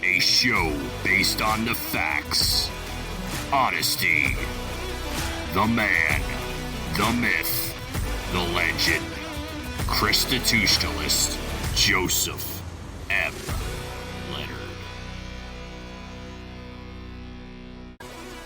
A show based on the facts, honesty, the man, the myth, the legend, Constitutionalist Joseph M. Leonard.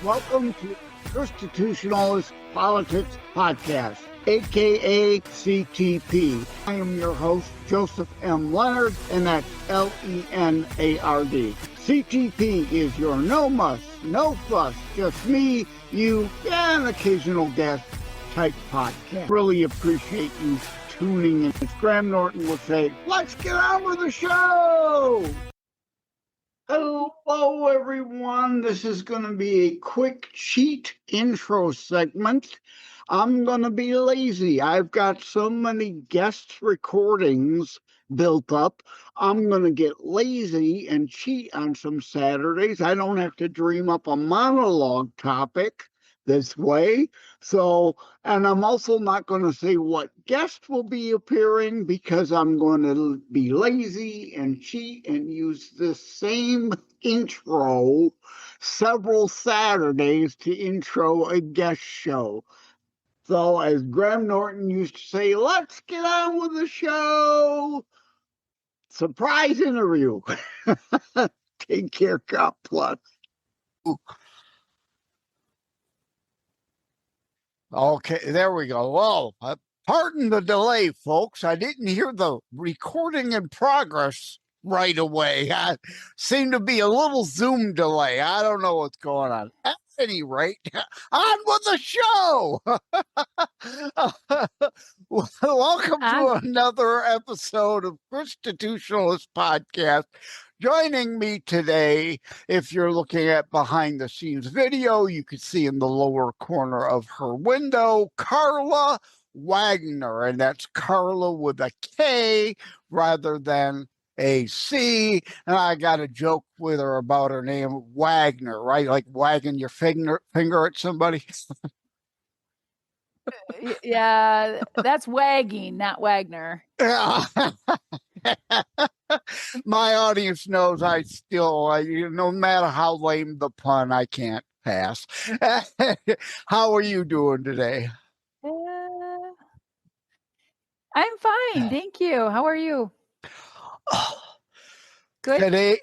Welcome to Constitutionalist Politics Podcast, aka CTP. I am your host, Joseph M. Leonard, and that's L-E-N-A-R-D. CTP is your no muss, no fuss, just me, you, and an occasional guest type podcast. Really appreciate you tuning in. As Graham Norton would say, let's get on with the show! Hello, everyone. This is going to be a quick cheat intro segment. I'm going to be lazy. I've got so many guest recordings built up. I'm going to get lazy and cheat on some Saturdays. I don't have to dream up a monologue topic this way. So, and I'm also not going to say what guest will be appearing because I'm going to be lazy and cheat and use the same intro several Saturdays to intro a guest show. So, as Graham Norton used to say, let's get on with the show. Surprise interview. Take care, God bless. Okay, there we go. Well, pardon the delay, folks. I didn't hear the recording in progress right away. I seemed to be a little Zoom delay. I don't know what's going on. At any rate, on with the show. Welcome to another episode of Constitutionalist Podcast. Joining me today, if you're looking at behind the scenes video, you can see in the lower corner of her window, Carla Wagner, and that's Carla with a K rather than a C. And I got a joke with her about her name, Wagner, right? Like wagging your finger at somebody. Yeah, that's wagging, not Wagner. My audience knows I still, no matter how lame the pun, I can't pass. How are you doing today? I'm fine, thank you. How are you? Good. Today,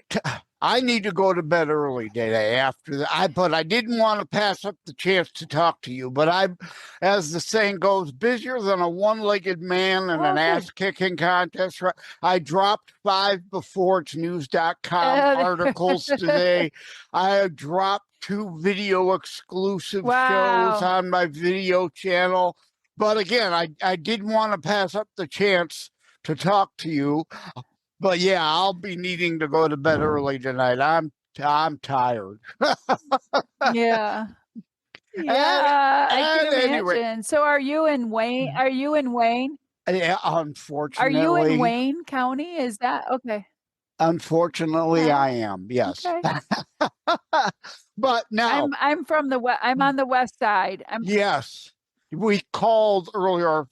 I need to go to bed early today after that. But I didn't want to pass up the chance to talk to you. But I, as the saying goes, busier than a one-legged man in an ass-kicking contest. I dropped 5 before it's news.com articles today. I dropped 2 video exclusive shows on my video channel. But again, I didn't want to pass up the chance to talk to you. But yeah, I'll be needing to go to bed early tonight. I'm tired. Yeah. Yeah, I can imagine. Anyway. So are you in Wayne? Are you in Wayne? Yeah, unfortunately. Are you in Wayne County? Is that okay? Unfortunately, I am. Yes. Okay. But now I'm from the west. I'm on the west side. Yes. We called earlier.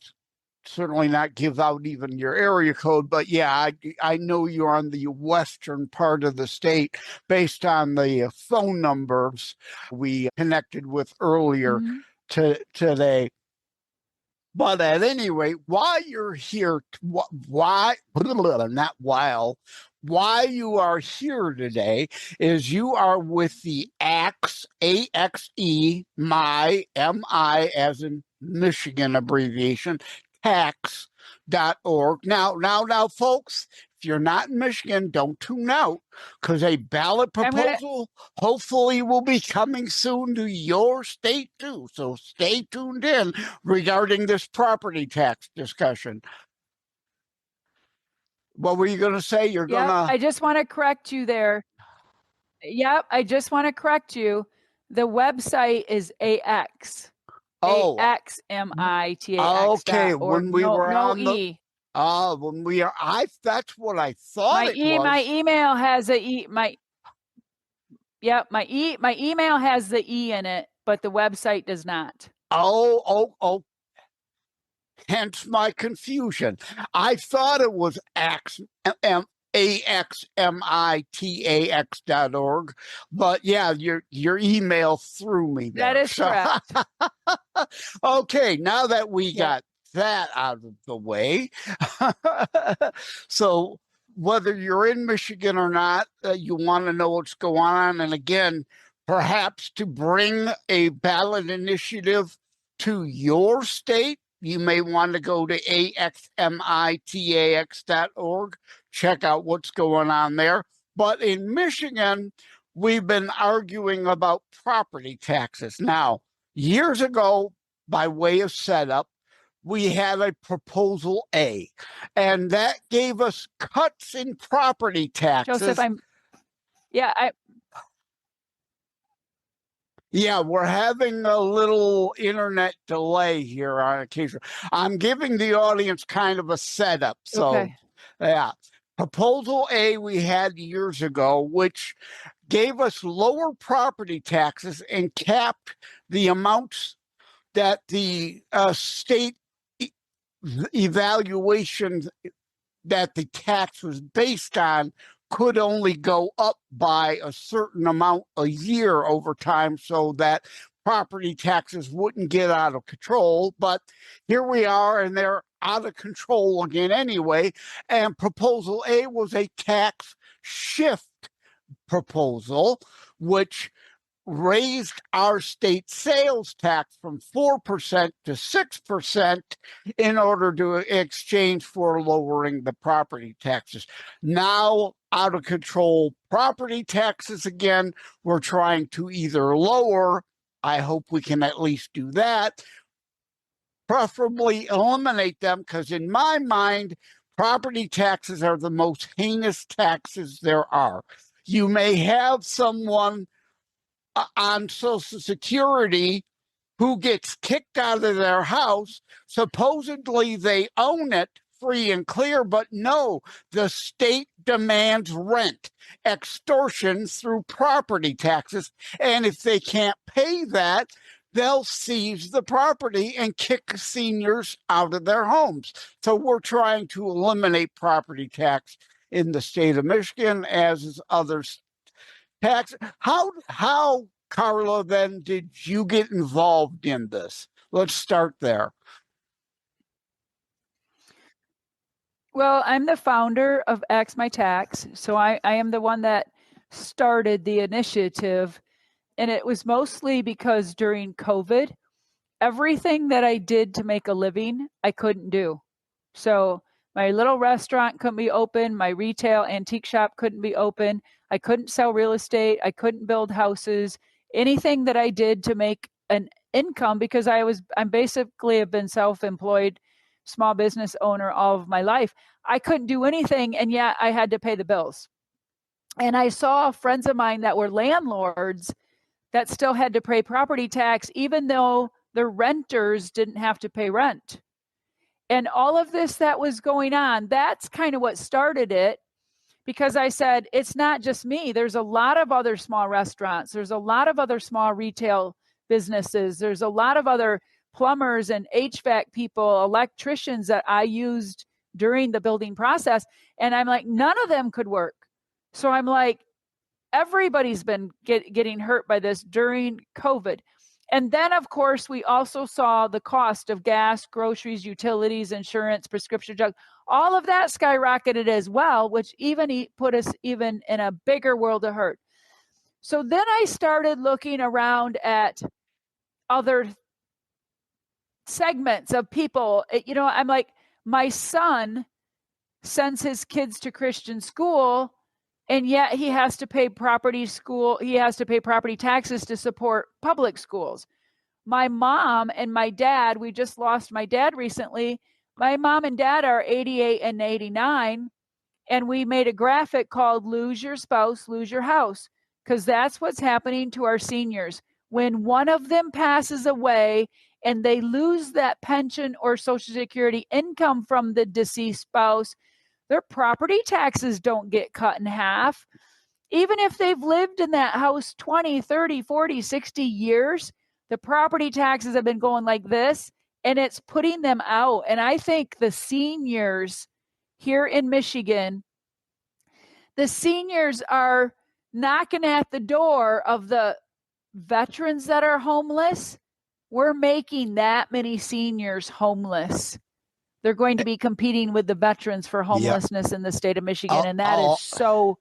Certainly not give out even your area code, but yeah, I know you're on the western part of the state based on the phone numbers we connected with earlier today. But at any rate, while you're here, why you are here today is you are with the AXE, A-X-E, my, M-I, as in Michigan abbreviation, tax.org. Now, folks, if you're not in Michigan, don't tune out because a ballot proposal hopefully will be coming soon to your state too. So stay tuned in regarding this property tax discussion. What were you going to say? I just want to correct you there. Yep, I just want to correct you. The website is AX. Oh, AXMITAX. Okay, when we were on E. When we are, that's what I thought it was. My email has a E. My email has the E in it, but the website does not. Oh. Hence my confusion. I thought it was axmitax.org. But yeah, your email threw me there. That is correct. Okay, now that we got that out of the way, so whether you're in Michigan or not, you want to know what's going on. And again, perhaps to bring a ballot initiative to your state, you may want to go to axmitax.org, check out what's going on there. But in Michigan, we've been arguing about property taxes. Now, years ago, by way of setup, we had a proposal A, and that gave us cuts in property taxes. Joseph, Yeah, we're having a little internet delay here on occasion. I'm giving the audience kind of a setup. So, okay. Yeah. Proposal A we had years ago, which gave us lower property taxes and capped the amounts that the state evaluation that the tax was based on could only go up by a certain amount a year over time, so that property taxes wouldn't get out of control. But here we are, and they're out of control again anyway. And Proposal A was a tax shift proposal, which raised our state sales tax from 4% to 6% in order to exchange for lowering the property taxes. Now, out of control property taxes again, we're trying to either lower, I hope we can at least do that, preferably eliminate them, because in my mind, property taxes are the most heinous taxes there are. You may have someone on Social Security who gets kicked out of their house. Supposedly they own it free and clear, but no, the state demands rent, extortion through property taxes. And if they can't pay that, they'll seize the property and kick seniors out of their homes. So we're trying to eliminate property tax in the state of Michigan, as is others. Tax. How, Carla, then did you get involved in this? Let's start there. Well, I'm the founder of Axe My Tax, so I am the one that started the initiative, and it was mostly because during COVID, everything that I did to make a living, I couldn't do. So my little restaurant couldn't be open, my retail antique shop couldn't be open, I couldn't sell real estate, I couldn't build houses, anything that I did to make an income, because I'm basically have been self-employed small business owner all of my life. I couldn't do anything, and yet I had to pay the bills. And I saw friends of mine that were landlords that still had to pay property tax, even though the renters didn't have to pay rent. And all of this that was going on, that's kind of what started it, because I said, it's not just me. There's a lot of other small restaurants. There's a lot of other small retail businesses. There's a lot of other plumbers and HVAC people, electricians that I used during the building process. And I'm like, none of them could work. So I'm like, everybody's been getting hurt by this during COVID. And then, of course, we also saw the cost of gas, groceries, utilities, insurance, prescription drugs. All of that skyrocketed as well, which even put us even in a bigger world of hurt. So then I started looking around at other segments of people. I'm like, my son sends his kids to Christian school, and yet he has to pay property taxes to support public schools. My mom and my dad, we just lost my dad recently. My mom and dad are 88 and 89, and we made a graphic called Lose Your Spouse, Lose Your House, because that's what's happening to our seniors. When one of them passes away and they lose that pension or Social Security income from the deceased spouse, their property taxes don't get cut in half. Even if they've lived in that house 20, 30, 40, 60 years, the property taxes have been going like this, and it's putting them out. And I think the seniors here in Michigan the seniors are knocking at the door of the veterans that are homeless. We're making that many seniors homeless. They're going to be competing with the veterans for homelessness in the state of Michigan. And that is so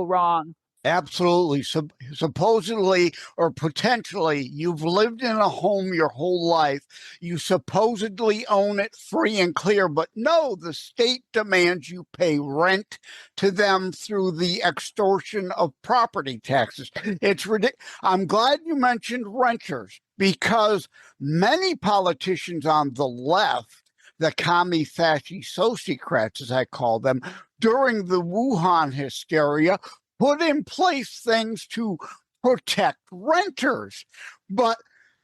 wrong. Absolutely. Supposedly or potentially, you've lived in a home your whole life. You supposedly own it free and clear, but no, the state demands you pay rent to them through the extortion of property taxes. It's ridiculous. I'm glad you mentioned renters, because many politicians on the left, the commie fasci sociocrats, as I call them, during the Wuhan hysteria, put in place things to protect renters. But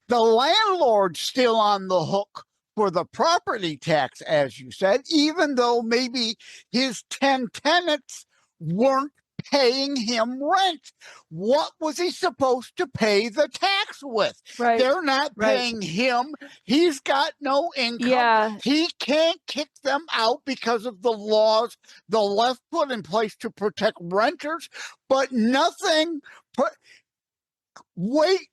the landlord's still on the hook for the property tax, as you said, even though maybe his 10 tenants weren't paying him rent. What was he supposed to pay the tax with? Right. They're not paying him. He's got no income. Yeah. He can't kick them out because of the laws the left put in place to protect renters, but nothing. Wait,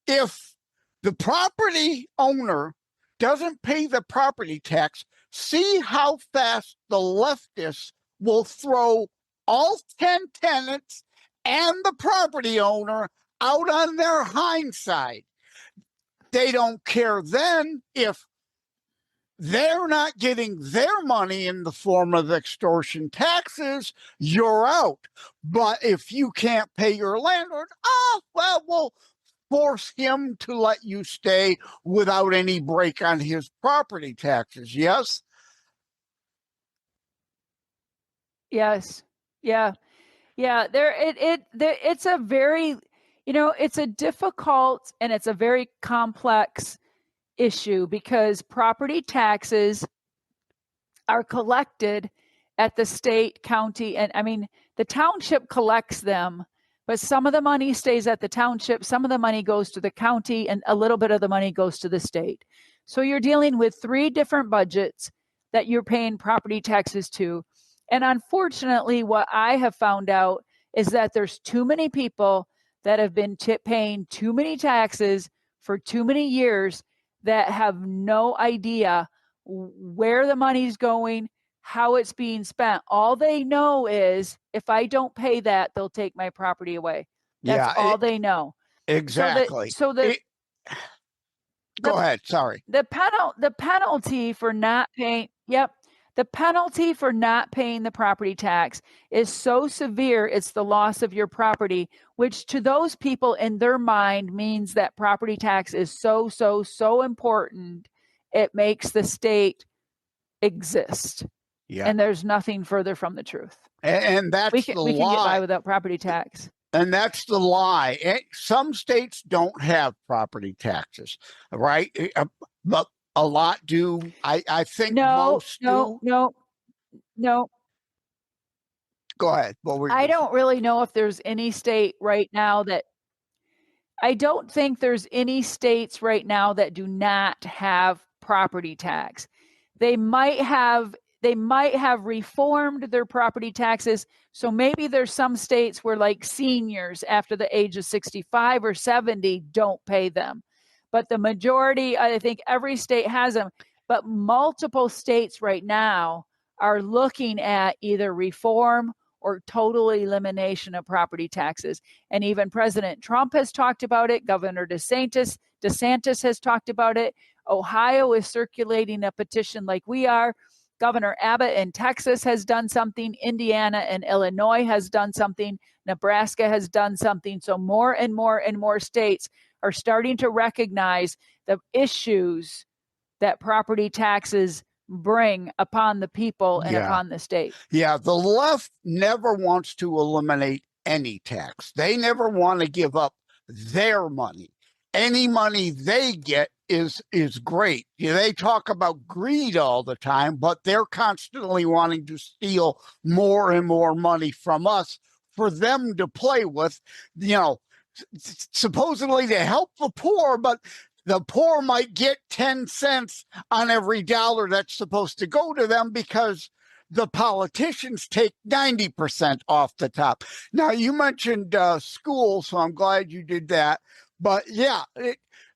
if the property owner doesn't pay the property tax, see how fast the leftists will throw all 10 tenants and the property owner out on their hindside. They don't care then if they're not getting their money in the form of extortion taxes, you're out. But if you can't pay your landlord, we'll force him to let you stay without any break on his property taxes. Yes? Yes. Yeah. Yeah. It's a very, it's a difficult and it's a very complex issue, because property taxes are collected at the state, county, and the township collects them, but some of the money stays at the township, some of the money goes to the county, and a little bit of the money goes to the state. So you're dealing with 3 different budgets that you're paying property taxes to. And unfortunately, what I have found out is that there's too many people that have been paying too many taxes for too many years that have no idea where the money's going, how it's being spent. All they know is, if I don't pay that, they'll take my property away. That's all they know. Exactly. Go ahead. Sorry. The penalty for not paying. Yep. The penalty for not paying the property tax is so severe, it's the loss of your property, which to those people in their mind means that property tax is so important, it makes the state exist. Yeah. And there's nothing further from the truth. And that's we can get by without property tax. And that's the lie. Some states don't have property taxes, right? But a lot do. I think most do. No. Go ahead. I don't really know if there's any state right now that. I don't think there's any states right now that do not have property tax. They might have reformed their property taxes. So maybe there's some states where, like, seniors after the age of 65 or 70 don't pay them. But the majority, I think every state has them. But multiple states right now are looking at either reform or total elimination of property taxes. And even President Trump has talked about it. Governor DeSantis has talked about it. Ohio is circulating a petition like we are. Governor Abbott in Texas has done something. Indiana and Illinois has done something. Nebraska has done something. So more and more states are starting to recognize the issues that property taxes bring upon the people and upon the state. Yeah, the left never wants to eliminate any tax. They never want to give up their money. Any money they get is great. They talk about greed all the time, but they're constantly wanting to steal more and more money from us for them to play with, supposedly to help the poor, but the poor might get 10 cents on every dollar that's supposed to go to them because the politicians take 90% off the top. Now, you mentioned school, so I'm glad you did that. But yeah,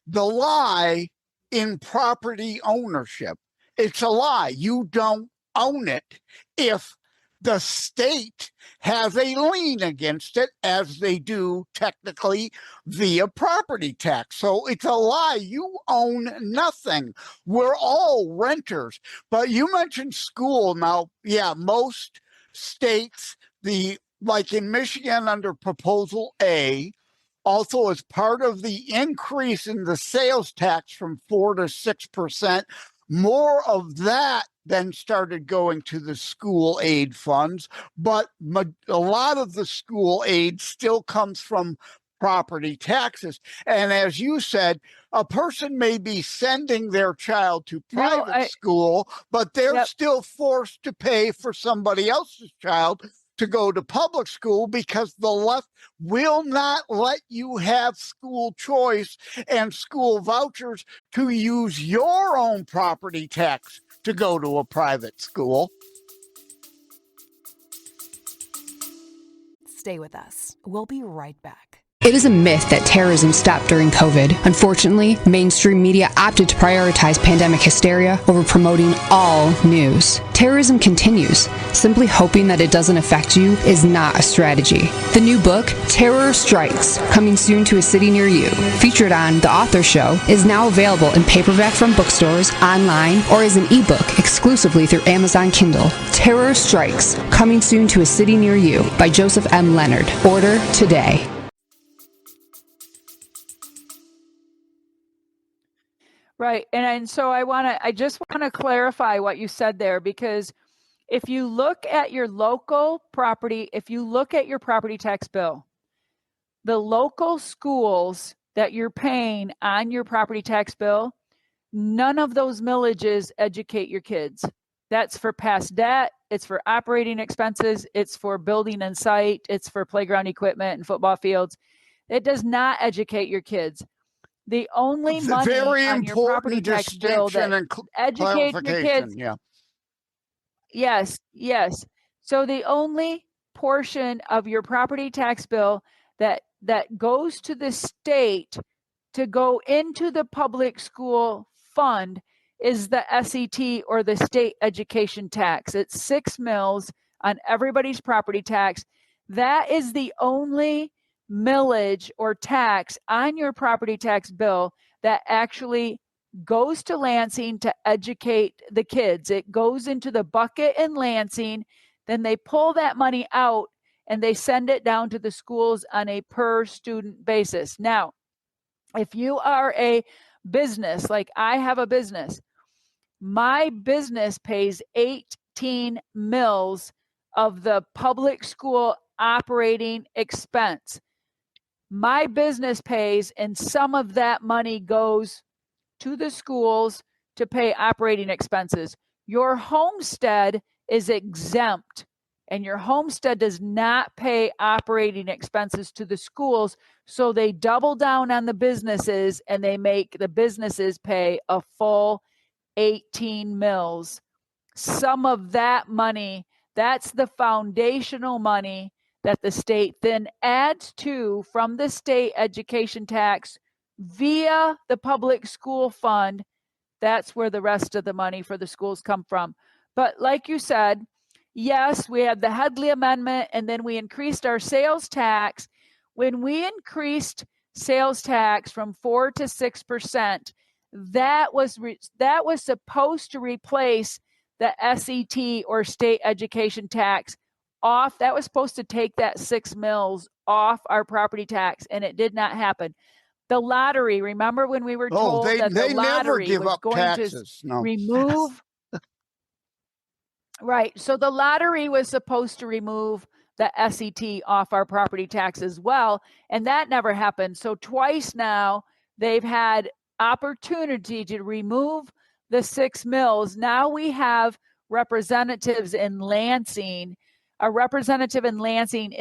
the lie in property ownership, it's a lie. You don't own it if the state has a lien against it, as they do technically via property tax. So it's a lie. You own nothing. We're all renters. But you mentioned school. Now, yeah, most states, like in Michigan under Proposal A, also as part of the increase in the sales tax from 4 to 6%, more of that then started going to the school aid funds, but a lot of the school aid still comes from property taxes. And as you said, a person may be sending their child to private school, but they're still forced to pay for somebody else's child to go to public school because the left will not let you have school choice and school vouchers to use your own property tax to go to a private school. Stay with us. We'll be right back. It is a myth that terrorism stopped during COVID. Unfortunately, mainstream media opted to prioritize pandemic hysteria over promoting all news. Terrorism continues. Simply hoping that it doesn't affect you is not a strategy. The new book, Terror Strikes, coming soon to a city near you, featured on The Author Show, is now available in paperback from bookstores, online, or as an ebook exclusively through Amazon Kindle. Terror Strikes, coming soon to a city near you by Joseph M. Leonard. Order today. Right. And so I just want to clarify what you said there, because if you look at your local property, if you look at your property tax bill, the local schools that you're paying on your property tax bill, none of those millages educate your kids. That's for past debt. It's for operating expenses. It's for building and site. It's for playground equipment and football fields. It does not educate your kids. The only money very on your property tax bill that educates your kids. Yeah. Yes. So the only portion of your property tax bill that goes to the state to go into the public school fund is the SET, or the state education tax. It's 6 mills on everybody's property tax. That is the only millage or tax on your property tax bill that actually goes to Lansing to educate the kids. It goes into the bucket in Lansing, then they pull that money out and they send it down to the schools on a per student basis. Now, if you are a business, like I have a business, my business pays 18 mills of the public school operating expense. My business pays, and some of that money goes to the schools to pay operating expenses. Your homestead is exempt, and your homestead does not pay operating expenses to the schools, so they double down on the businesses and they make the businesses pay a full 18 mills. Some of that money, that's the foundational money that the state then adds to from the state education tax via the public school fund. That's where the rest of the money for the schools come from. But like you said, yes, we had the Headley Amendment, and then we increased our sales tax. When we increased sales tax from 4 to 6%, that was supposed to replace the SET, or state education tax, off. That was supposed to take that 6 mills off our property tax, and it did not happen. The lottery, remember when we were told that the lottery was going to remove? Right. So the lottery was supposed to remove the SET off our property tax as well, and that never happened. So twice now they've had opportunity to remove the 6 mills. Now we have representatives in Lansing. A representative in Lansing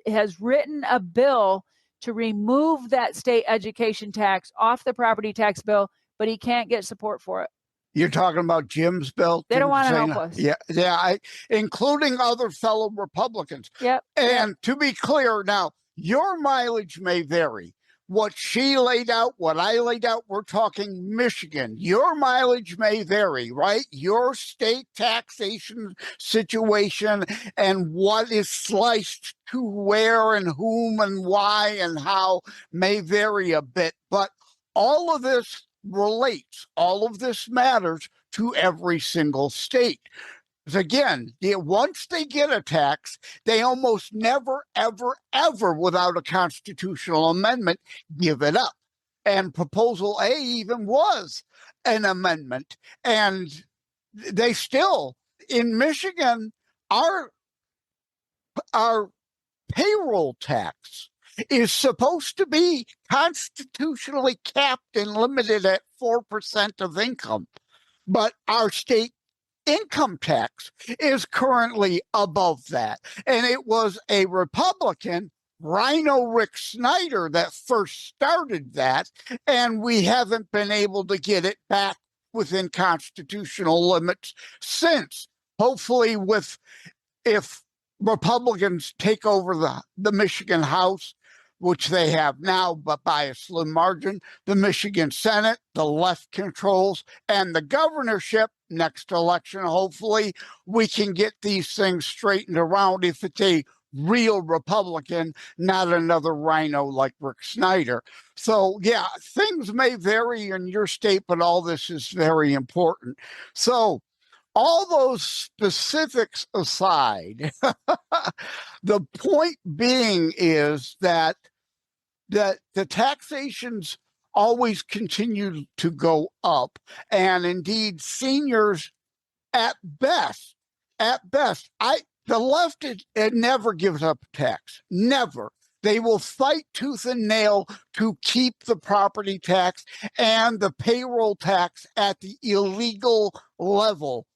has written a bill to remove that state education tax off the property tax bill, but he can't get support for it. You're talking about Jim's bill? They don't Jim want to help Cena? us. Yeah, including other fellow Republicans. Yep. And to be clear, now, your mileage may vary. What she laid out, what I laid out, we're talking Michigan. Your mileage may vary, right? Your state taxation situation and what is sliced to where and whom and why and how may vary a bit. But all of this relates, all of this matters to every single state. Because again, once they get a tax, they almost never, ever, ever, without a constitutional amendment, give it up. And Proposal A even was an amendment. And they still, in Michigan, our payroll tax is supposed to be constitutionally capped and limited at 4% of income. But our state income tax is currently above that. And it was a Republican, Rhino Rick Snyder, that first started that. And we haven't been able to get it back within constitutional limits since. Hopefully, if Republicans take over the Michigan House, which they have now, but by a slim margin, the Michigan Senate, the left controls, and the governorship next election, hopefully, we can get these things straightened around if it's a real Republican, not another rhino like Rick Snyder. So, yeah, things may vary in your state, but all this is very important. So, all those specifics aside, the point being is that the taxations always continue to go up. And indeed, seniors at best, the left, it never gives up tax, never. They will fight tooth and nail to keep the property tax and the payroll tax at the illegal level,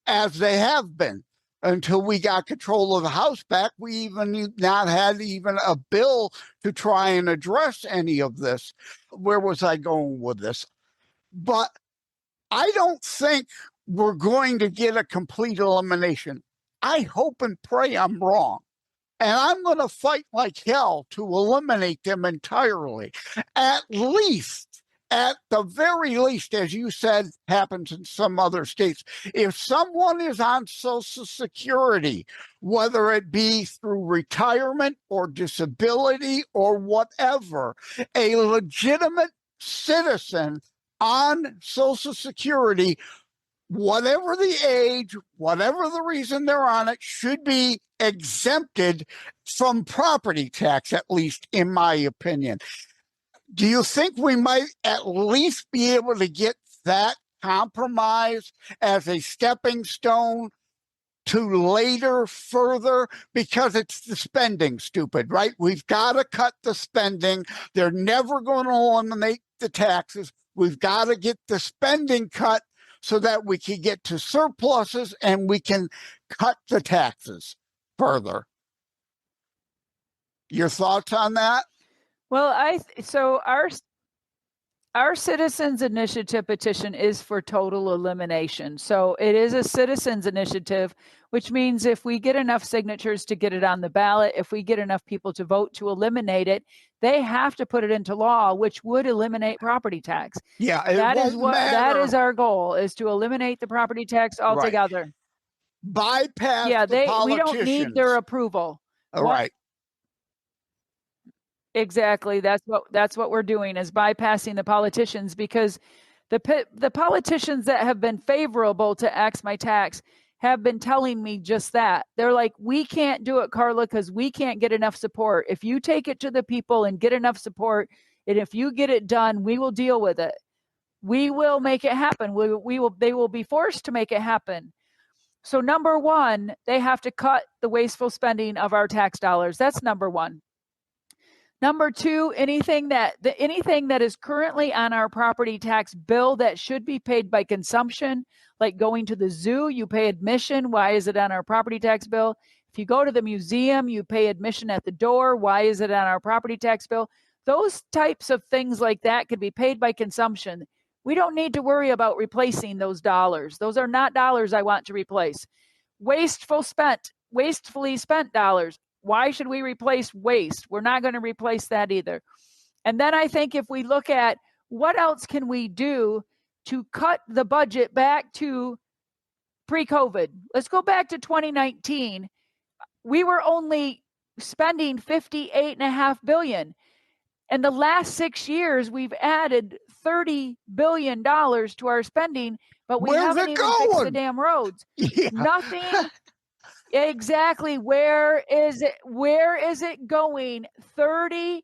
as they have been until we got control of the House back. We even not had even a bill to try and address any of this. Where was I going with this? But I don't think we're going to get a complete elimination. I hope and pray I'm wrong. And I'm going to fight like hell to eliminate them entirely. At the very least, as you said, happens in some other states. If someone is on Social Security, whether it be through retirement or disability or whatever, a legitimate citizen on Social Security, whatever the age, whatever the reason they're on it, should be exempted from property tax, at least in my opinion. Do you think we might at least be able to get that compromise as a stepping stone to later further? Because it's the spending, stupid, right? We've got to cut the spending. They're never going to eliminate the taxes. We've got to get the spending cut so that we can get to surpluses and we can cut the taxes further. Your thoughts on that? Well, so our citizens initiative petition is for total elimination. So it is a citizens initiative, which means if we get enough signatures to get it on the ballot, if we get enough people to vote to eliminate it, they have to put it into law, which would eliminate property tax. Yeah, that is our goal, is to eliminate the property tax altogether. Right. Bypass the politicians. We don't need their approval. All right. Exactly. That's what we're doing, is bypassing the politicians, because the politicians that have been favorable to Axe My Tax have been telling me just that. They're like, we can't do it, Carla, because we can't get enough support. If you take it to the people and get enough support, and if you get it done, we will deal with it. We will make it happen. They will be forced to make it happen. So number one, they have to cut the wasteful spending of our tax dollars. That's number one. Number two, anything that is currently on our property tax bill that should be paid by consumption, like going to the zoo, you pay admission. Why is it on our property tax bill? If you go to the museum, you pay admission at the door. Why is it on our property tax bill? Those types of things like that could be paid by consumption. We don't need to worry about replacing those dollars. Those are not dollars I want to replace. Wastefully spent dollars. Why should we replace waste? We're not going to replace that either. And then I think if we look at what else can we do to cut the budget back to pre-COVID. Let's go back to 2019. We were only spending $58.5 billion. In the last 6 years, we've added $30 billion to our spending, but we haven't even fixed the damn roads. Yeah. Nothing. Exactly. Where is it? Where is it going? $30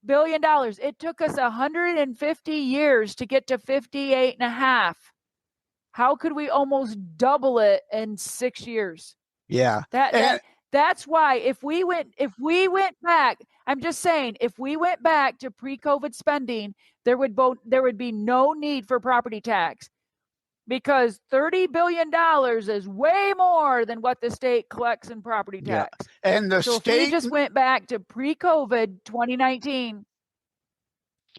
billion. It took us 150 years to get to 58.5. How could we almost double it in 6 years? Yeah. That's why if we went back, I'm just saying, if we went back to pre-COVID spending, there would be no need for property tax, because $30 billion is way more than what the state collects in property tax. Yeah. And the so state, if we just went back to pre-COVID 2019.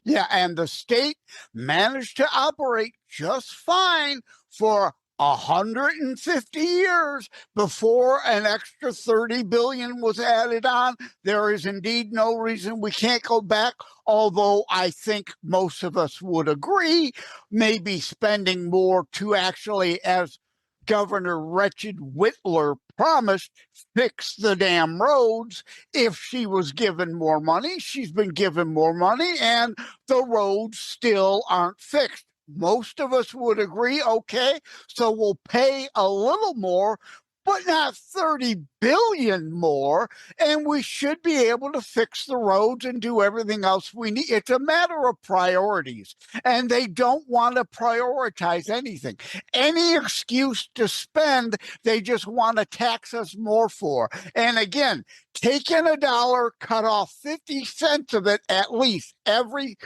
Yeah, and the state managed to operate just fine for 150 years before an extra 30 billion was added on. There is indeed no reason we can't go back, although I think most of us would agree, maybe spending more to actually, as Governor Wretched Whitler promised, fix the damn roads. If she was given more money, she's been given more money, and the roads still aren't fixed. Most of us would agree, okay, so we'll pay a little more, but not 30 billion more, and we should be able to fix the roads and do everything else we need. It's a matter of priorities, and they don't want to prioritize anything. Any excuse to spend, they just want to tax us more for. And again, taking a dollar, cut off 50 cents of it at least. Every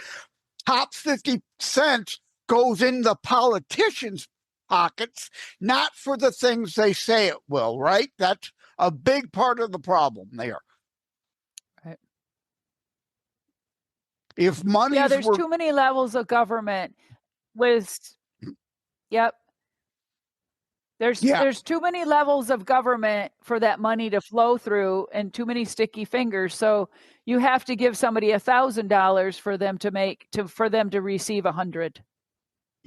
top 50 cents goes in the politicians' pockets, not for the things they say it will, right? That's a big part of the problem there. Right. If money, there's too many levels of government with, there's too many levels of government for that money to flow through, and too many sticky fingers. So you have to give somebody $1,000 for them to receive 100.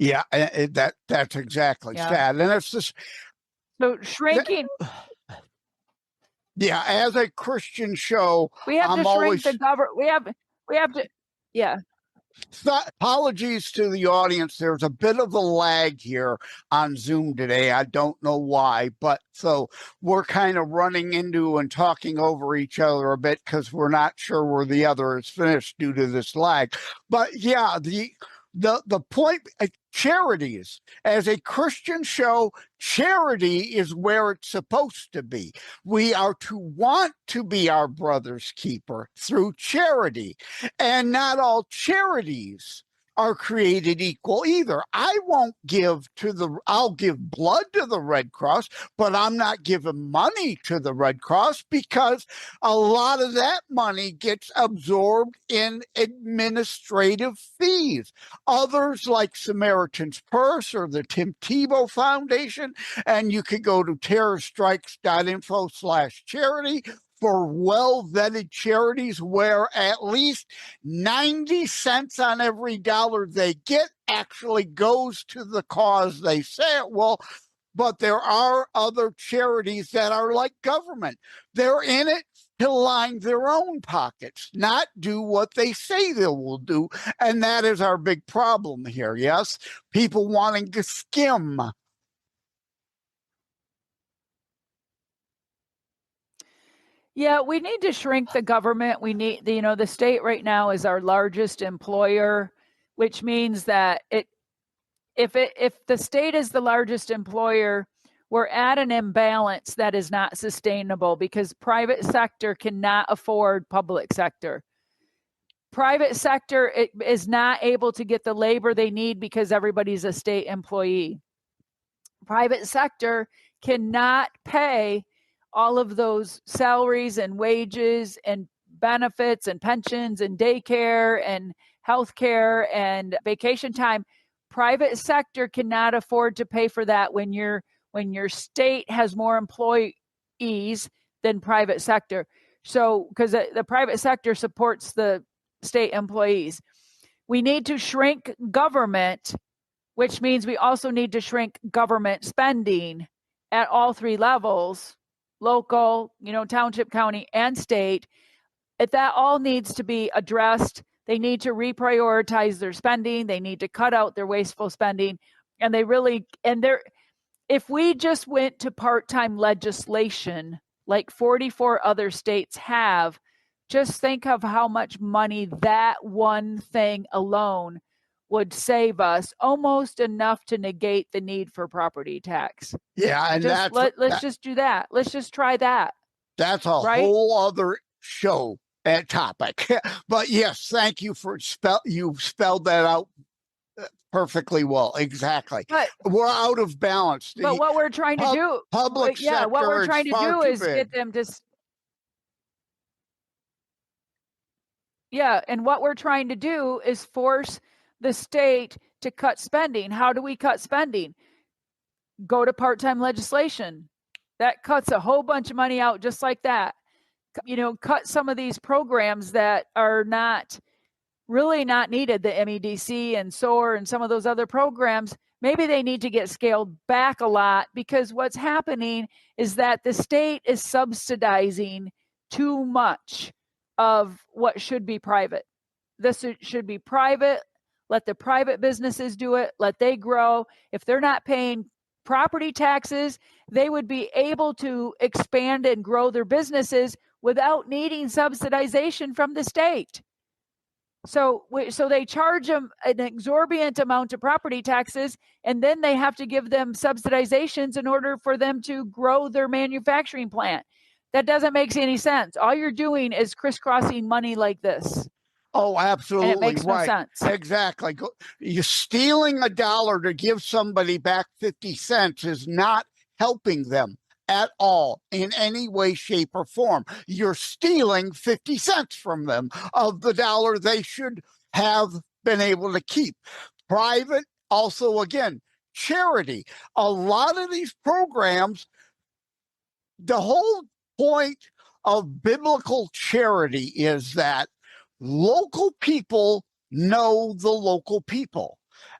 Yeah, that's exactly sad, and it's just so shrinking. Yeah, as a Christian show, we have to shrink the government. We have to. Yeah. Apologies to the audience. There's a bit of a lag here on Zoom today. I don't know why, but so we're kind of running into and talking over each other a bit because we're not sure where the other is finished due to this lag. But yeah, the point, charities, as a Christian show, charity is where it's supposed to be. We are to want to be our brother's keeper through charity, and not all charities are created equal either. I'll give blood to the Red Cross, but I'm not giving money to the Red Cross because a lot of that money gets absorbed in administrative fees. Others, like Samaritan's Purse or the Tim Tebow Foundation, and you can go to terrorstrikes.info/charity for well-vetted charities where at least 90 cents on every dollar they get actually goes to the cause they say it will. But there are other charities that are like government. They're in it to line their own pockets, not do what they say they will do. And that is our big problem here, yes? People wanting to skim. Yeah, we need to shrink the government. We need, the state right now is our largest employer, which means that if the state is the largest employer, we're at an imbalance that is not sustainable because private sector cannot afford public sector. Private sector is not able to get the labor they need because everybody's a state employee. Private sector cannot pay all of those salaries and wages and benefits and pensions and daycare and healthcare and vacation time. private sector cannot afford to pay for that when your state has more employees than private sector. So, because the private sector supports the state employees, we need to shrink government, which means we also need to shrink government spending at all three levels, local, township, county, and state. If that all needs to be addressed, they need to reprioritize their spending. They need to cut out their wasteful spending. And if we just went to part-time legislation like 44 other states have, just think of how much money that one thing alone would save us, almost enough to negate the need for property tax. Yeah, and let's just do that. Let's just try that. That's a whole other show and topic. But yes, thank you for you spelled that out perfectly well. Exactly. But we're out of balance. But what we're trying to do, public sector, what we're trying to do is get them to. Yeah, and what we're trying to do is force the state to cut spending. How do we cut spending? Go to part-time legislation. That cuts a whole bunch of money out just like that. Cut some of these programs that are really not needed, the MEDC and SOAR and some of those other programs. Maybe they need to get scaled back a lot, because what's happening is that the state is subsidizing too much of what should be private. This should be private. Let the private businesses do it. Let they grow. If they're not paying property taxes, they would be able to expand and grow their businesses without needing subsidization from the state. So they charge them an exorbitant amount of property taxes, and then they have to give them subsidizations in order for them to grow their manufacturing plant. That doesn't make any sense. All you're doing is crisscrossing money like this. Oh, absolutely. And it makes no sense. Exactly. You're stealing $1 to give somebody back 50 cents is not helping them at all in any way, shape, or form. You're stealing 50 cents from them of the dollar they should have been able to keep. Private, also, again, charity. A lot of these programs, the whole point of biblical charity is that local people know the local people.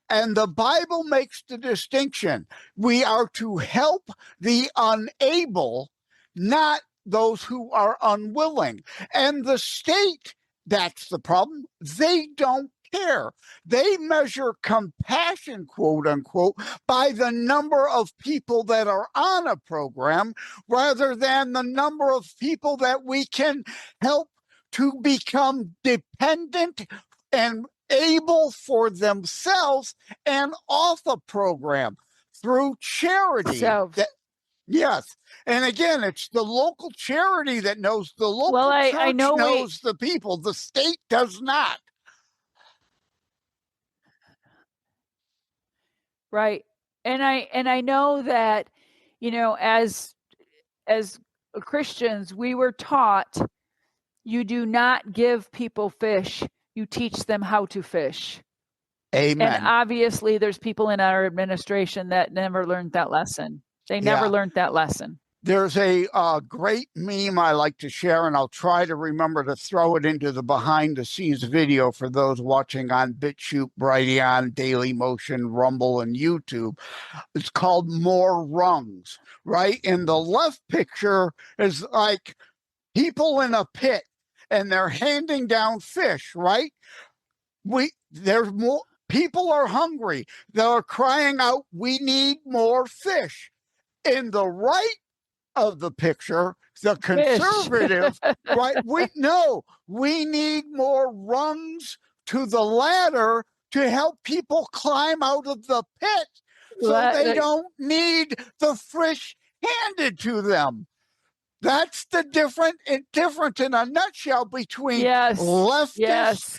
And the Bible makes the distinction. We are to help the unable, not those who are unwilling. And the state, that's the problem. They don't care. They measure compassion, quote unquote, by the number of people that are on a program rather than the number of people that we can help to become dependent and able for themselves and off a program through charity. Yes. And again, it's the local charity that knows the local church knows the people. The state does not. Right. And I know that, as Christians, we were taught you do not give people fish. You teach them how to fish. Amen. And obviously there's people in our administration that never learned that lesson. They never learned that lesson. There's a great meme I like to share, and I'll try to remember to throw it into the behind-the-scenes video for those watching on BitChute, Brighteon, Dailymotion, Rumble, and YouTube. It's called More Rungs, right? And the left picture is like people in a pit, and they're handing down fish, right? There's more. People are hungry. They're crying out, "We need more fish." In the right of the picture, the conservative, right? We need more rungs to the ladder to help people climb out of the pit so they don't need the fish handed to them. That's the difference in a nutshell between leftist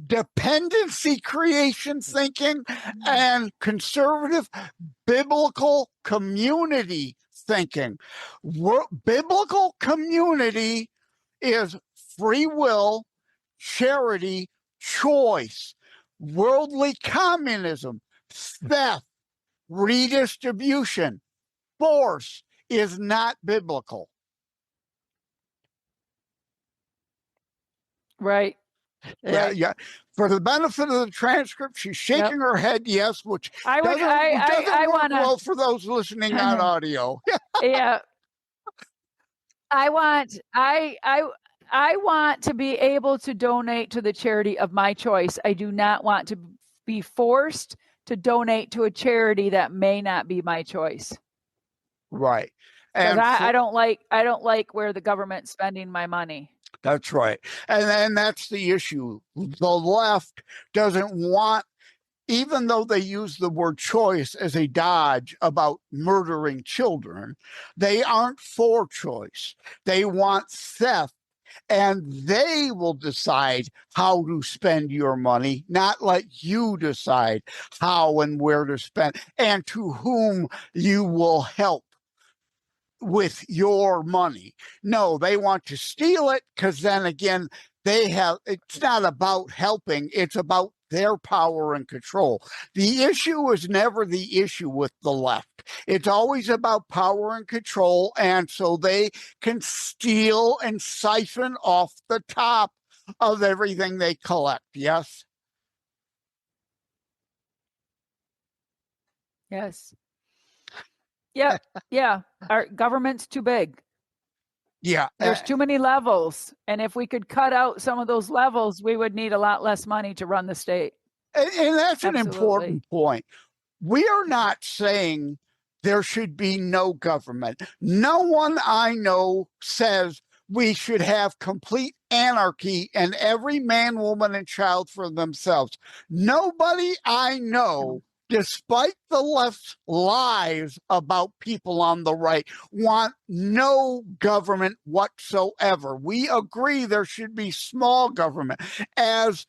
dependency creation thinking and conservative biblical community thinking. Biblical community is free will, charity, choice. Worldly communism, theft, redistribution, force is not biblical. Right. Yeah, Right. yeah. For the benefit of the transcript, she's shaking her head yes, which doesn't work wanna, well for those listening on audio. yeah. I want to be able to donate to the charity of my choice. I do not want to be forced to donate to a charity that may not be my choice. Right. Because I don't like where the government's spending my money. That's right. And that's the issue. The left doesn't want, even though they use the word choice as a dodge about murdering children, they aren't for choice. They want theft, and they will decide how to spend your money, not let you decide how and where to spend and to whom you will help with your money. No, they want to steal it, because then again, it's not about helping, it's about their power and control. The issue is never the issue with the left. It's always about power and control, and so they can steal and siphon off the top of everything they collect. Yes? Yes. Yeah. Yeah. Our government's too big. Yeah. There's too many levels. And if we could cut out some of those levels, we would need a lot less money to run the state. And that's an Absolutely. important point. We are not saying there should be no government. No one I know says we should have complete anarchy and every man, woman, and child for themselves. Nobody I know, despite the left's lies about people on the right, want no government whatsoever. We agree there should be small government. As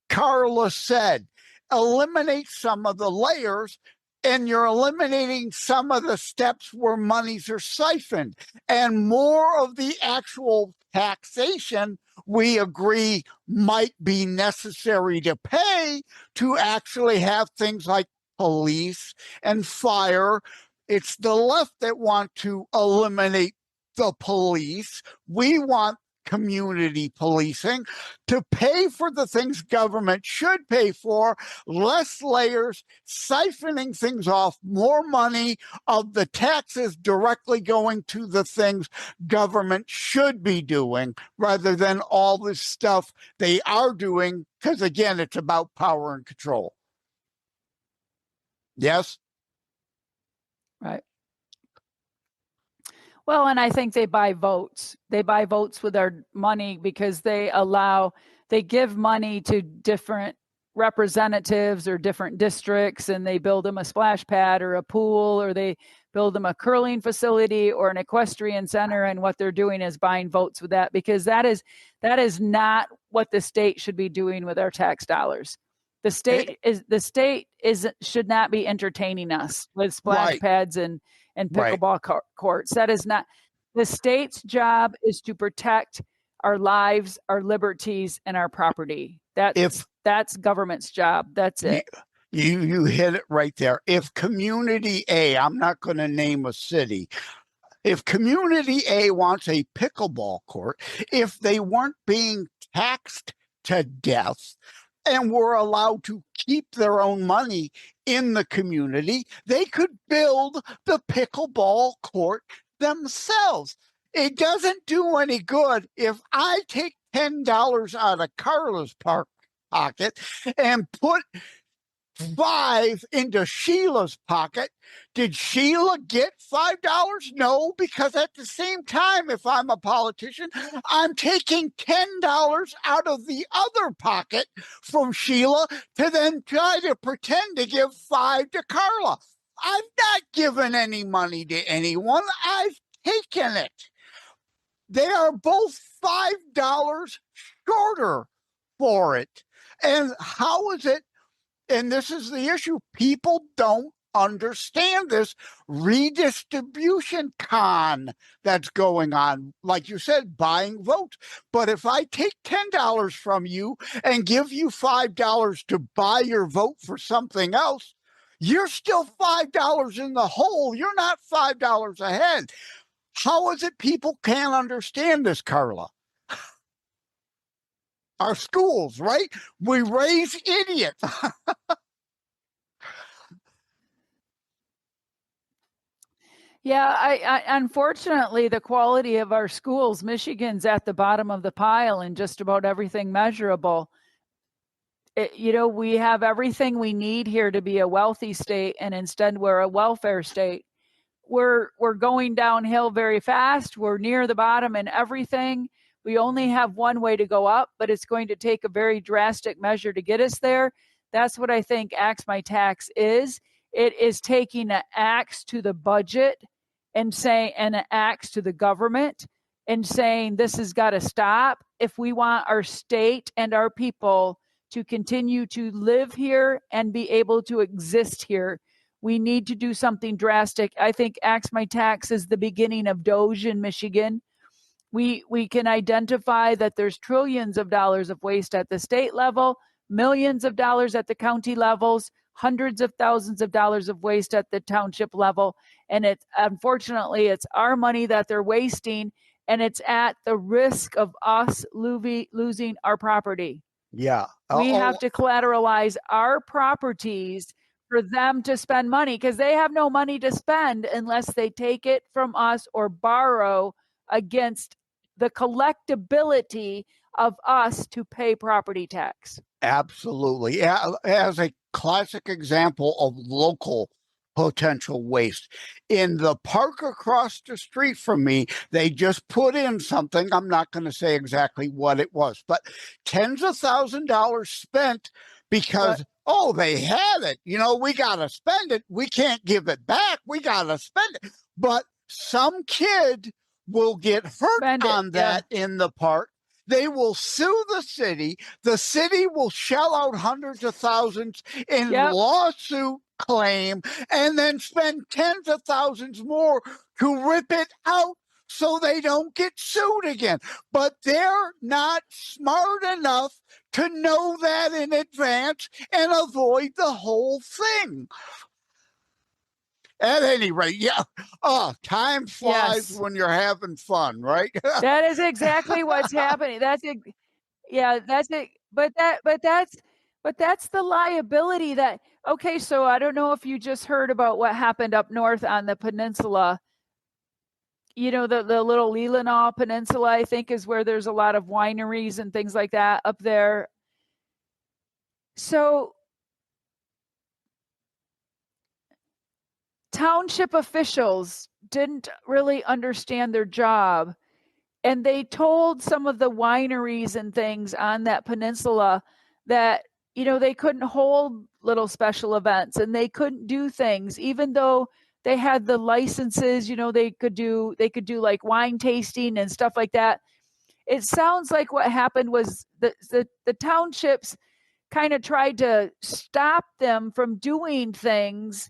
Carla said, eliminate some of the layers, and you're eliminating some of the steps where monies are siphoned. And more of the actual taxation, we agree, might be necessary to pay to actually have things like police and fire. It's the left that want to eliminate the police. We want community policing to pay for the things government should pay for, less layers, siphoning things off, more money of the taxes directly going to the things government should be doing, rather than all this stuff they are doing, because again, it's about power and control. Yes? Right. Well, and I think they buy votes. They buy votes with their money because they give money to different representatives or different districts, and they build them a splash pad or a pool, or they build them a curling facility or an equestrian center. And what they're doing is buying votes with that, because that is not what the state should be doing with our tax dollars. The state should not be entertaining us with splash pads and pickleball courts. That is not the state's job. Is to protect our lives, our liberties, and our property. That's government's job. That's it. You hit it right there. If community A, I'm not going to name a city, if community A wants a pickleball court, if they weren't being taxed to death and were allowed to keep their own money in the community, they could build the pickleball court themselves. It doesn't do any good if I take $10 out of Carla's pocket and put $5 into Sheila's pocket. Did Sheila get $5? No, because at the same time, if I'm a politician, I'm taking $10 out of the other pocket from Sheila to then try to pretend to give $5 to Carla. I've not given any money to anyone. I've taken it. They are both $5 shorter for it. And how is it? And this is the issue. People don't understand this redistribution con that's going on. Like you said, buying votes. But if I take $10 from you and give you $5 to buy your vote for something else, you're still $5 in the hole. You're not $5 ahead. How is it people can't understand this, Carla? Our schools, right? We raise idiots. Yeah, I unfortunately, the quality of our schools, Michigan's at the bottom of the pile in just about everything measurable. We have everything we need here to be a wealthy state, and instead we're a welfare state. We're going downhill very fast. We're near the bottom in everything. We only have one way to go up, but it's going to take a very drastic measure to get us there. That's what I think Axe My Tax is. It is taking an axe to the budget and an axe to the government and saying this has got to stop if we want our state and our people to continue to live here and be able to exist here. We need to do something drastic. I think Axe My Tax is the beginning of Doge in Michigan. We can identify that there's trillions of dollars of waste at the state level, millions of dollars at the county levels, hundreds of thousands of dollars of waste at the township level. And unfortunately, it's our money that they're wasting, and it's at the risk of us losing our property. Yeah. We have to collateralize our properties for them to spend money, because they have no money to spend unless they take it from us or borrow against the collectability of us to pay property tax. Absolutely. As a classic example of local potential waste. In the park across the street from me, they just put in something. I'm not going to say exactly what it was, but tens of $1,000s spent because, they had it. We got to spend it. We can't give it back. We got to spend it. But some kid will get hurt on that in the park. They will sue the city. The city will shell out hundreds of thousands in lawsuit claim and then spend tens of thousands more to rip it out so they don't get sued again. But they're not smart enough to know that in advance and avoid the whole thing. At any rate, time flies when you're having fun, right? That is exactly what's happening. That's it. But that's the liability that. Okay, so I don't know if you just heard about what happened up north on the peninsula. The little Leelanau Peninsula, I think, is where there's a lot of wineries and things like that up there. So township officials didn't really understand their job, and they told some of the wineries and things on that peninsula that they couldn't hold little special events and they couldn't do things, even though they had the licenses. They could do like wine tasting and stuff like that. It sounds like what happened was the townships kind of tried to stop them from doing things,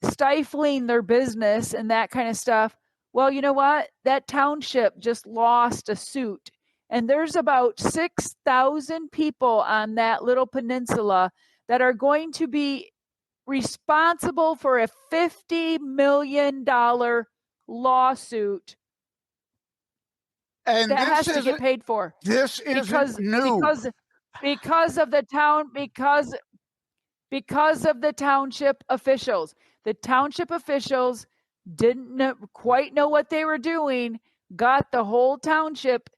stifling their business and that kind of stuff. Well, you know what? That township just lost a suit. And there's about 6,000 people on that little peninsula that are going to be responsible for a $50 million lawsuit. And that has to get paid for. This isn't new. Because of the township officials. The township officials didn't quite know what they were doing, got the whole township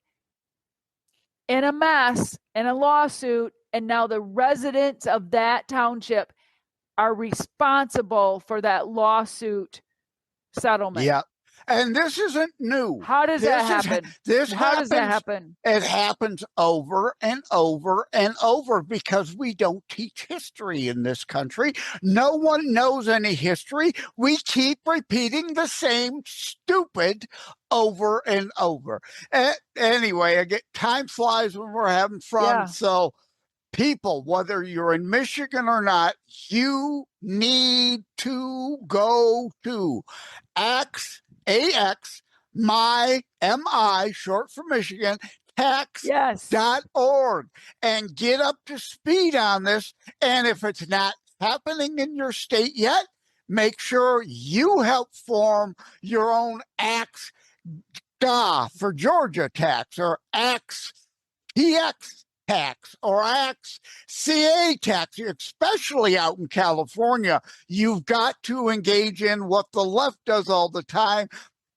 in a mess, in a lawsuit, and now the residents of that township are responsible for that lawsuit settlement. Yeah. And this isn't new. How does that happen? How does that happen? It happens over and over and over because we don't teach history in this country. No one knows any history. We keep repeating the same stupid over and over. Anyway, time flies when we're having fun. Yeah. So people, whether you're in Michigan or not, you need to go to AXMI, short for Michigan, tax.org, and get up to speed on this. And if it's not happening in your state yet, make sure you help form your own AXGA for Georgia tax, or AXPX tax, or AXCA tax, especially out in California. You've got to engage in what the left does all the time,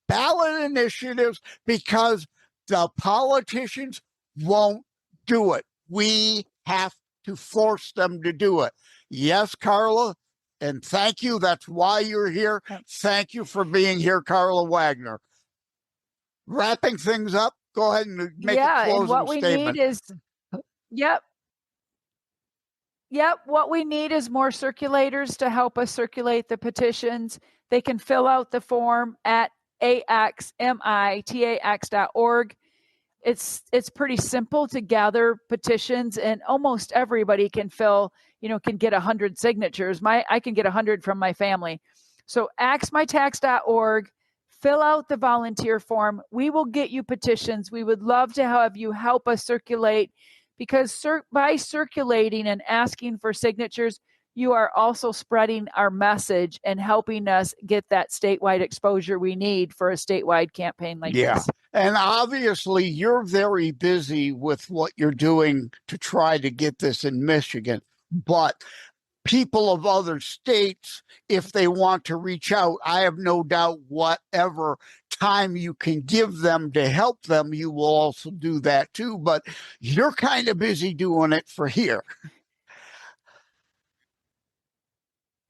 ballot initiatives, because the politicians won't do it. We have to force them to do it. Yes, Carla, and thank you. That's why you're here. Thank you for being here, Carla Wagner. Wrapping things up, go ahead and make a closing statement. And what we need is, what we need is more circulators to help us circulate the petitions. They can fill out the form at axmitax.org. It's pretty simple to gather petitions, and almost everybody can get 100 signatures. I can get 100 from my family. So axmitax.org, fill out the volunteer form. We will get you petitions. We would love to have you help us circulate, because by circulating and asking for signatures, you are also spreading our message and helping us get that statewide exposure we need for a statewide campaign like this. And obviously, you're very busy with what you're doing to try to get this in Michigan. But people of other states, if they want to reach out, I have no doubt whatever time you can give them to help them, you will also do that too. But you're kind of busy doing it for here.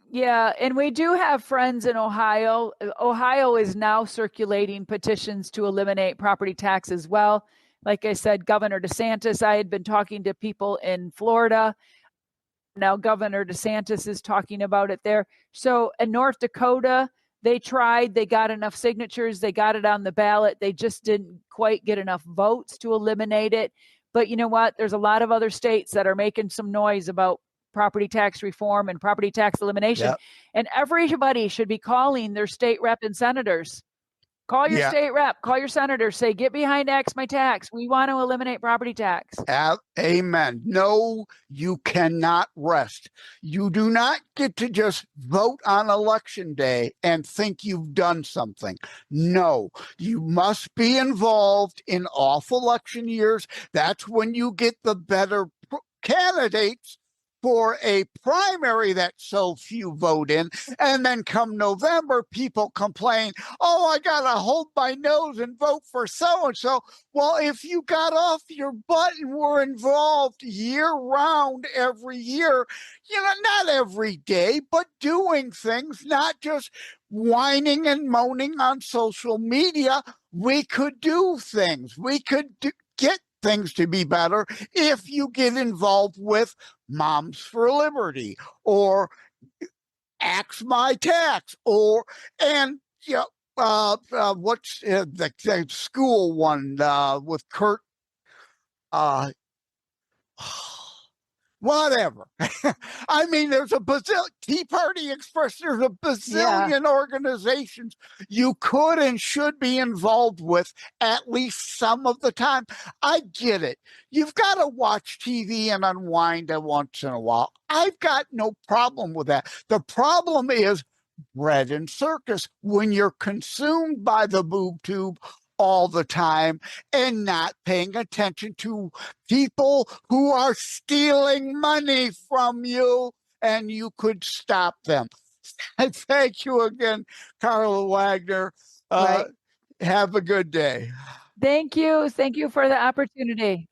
Yeah, and we do have friends in Ohio. Ohio is now circulating petitions to eliminate property tax as well. Like I said, Governor DeSantis, I had been talking to people in Florida. Now Governor DeSantis is talking about it there. So in North Dakota, they tried, they got enough signatures, they got it on the ballot. They just didn't quite get enough votes to eliminate it. But you know what? There's a lot of other states that are making some noise about property tax reform and property tax elimination. Yep. And everybody should be calling their state rep and senators. Call your state rep, call your senator, say, get behind Ax My Tax. We want to eliminate property tax. Amen. No, you cannot rest. You do not get to just vote on election day and think you've done something. No, you must be involved in off election years. That's when you get the better candidates for a primary that so few vote in. And then come November, people complain, oh, I got to hold my nose and vote for so-and-so. Well, if you got off your butt and were involved year round every year, not every day, but doing things, not just whining and moaning on social media, we could do things. We could get things to be better if you get involved with Moms for Liberty or Ax My Tax what's the school one with Kurt whatever. I mean, there's a bazillion, Tea Party Express, there's a bazillion organizations you could and should be involved with at least some of the time. I get it. You've got to watch TV and unwind once in a while. I've got no problem with that. The problem is bread and circus when you're consumed by the boob tube all the time and not paying attention to people who are stealing money from you, and you could stop them. Thank you again, Carla Wagner. Have a good day. Thank you. Thank you for the opportunity.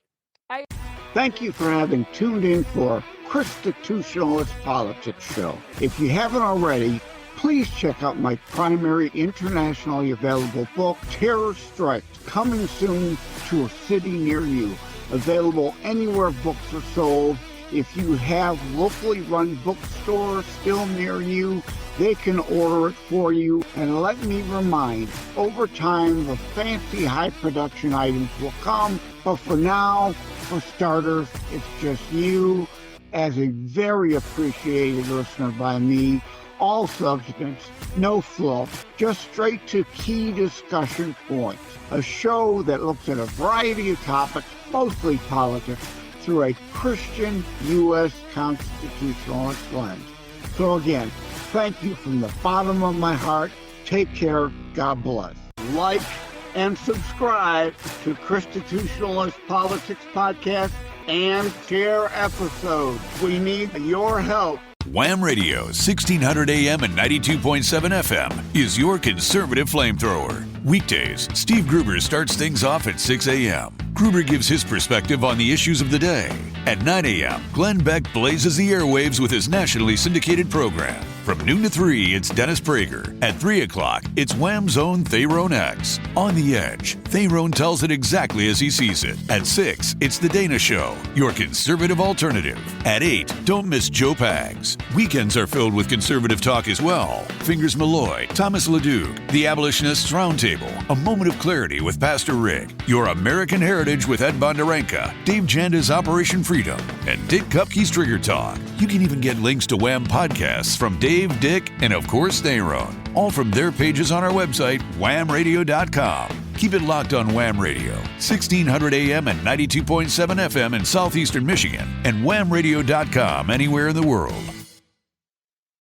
Thank you for having tuned in for Constitutionalist Politics Show. If you haven't already, please check out my primary internationally available book, Terror Strikes, coming soon to a city near you. Available anywhere books are sold. If you have locally run bookstores still near you, they can order it for you. And let me remind, over time, the fancy high production items will come. But for now, for starters, it's just you as a very appreciated listener by me. All substance, no fluff, just straight to key discussion points. A show that looks at a variety of topics, mostly politics, through a Christian U.S. constitutionalist lens. So again, thank you from the bottom of my heart. Take care. God bless. Like and subscribe to Constitutionalist Politics Podcast and share episodes. We need your help. Wham Radio, 1600 AM and 92.7 FM is your conservative flamethrower. Weekdays, Steve Gruber starts things off at 6 a.m. Gruber gives his perspective on the issues of the day. At 9 a.m., Glenn Beck blazes the airwaves with his nationally syndicated program. From noon to 3, it's Dennis Prager. At 3 o'clock, it's Wham's own Thayrone X. On the Edge, Thayrone tells it exactly as he sees it. At 6, it's The Dana Show, your conservative alternative. At 8, don't miss Joe Pags. Weekends are filled with conservative talk as well. Fingers Malloy, Thomas LeDuc, The Abolitionists Roundtable, A Moment of Clarity with Pastor Rick, Your American Heritage with Ed Bondarenka, Dave Janda's Operation Freedom, and Dick Kupke's Trigger Talk. You can even get links to Wham podcasts from Dave, Dick, and of course Thayrone, all from their pages on our website, whamradio.com. Keep it locked on Wham Radio, 1600 AM and 92.7 FM in southeastern Michigan, and whamradio.com anywhere in the world.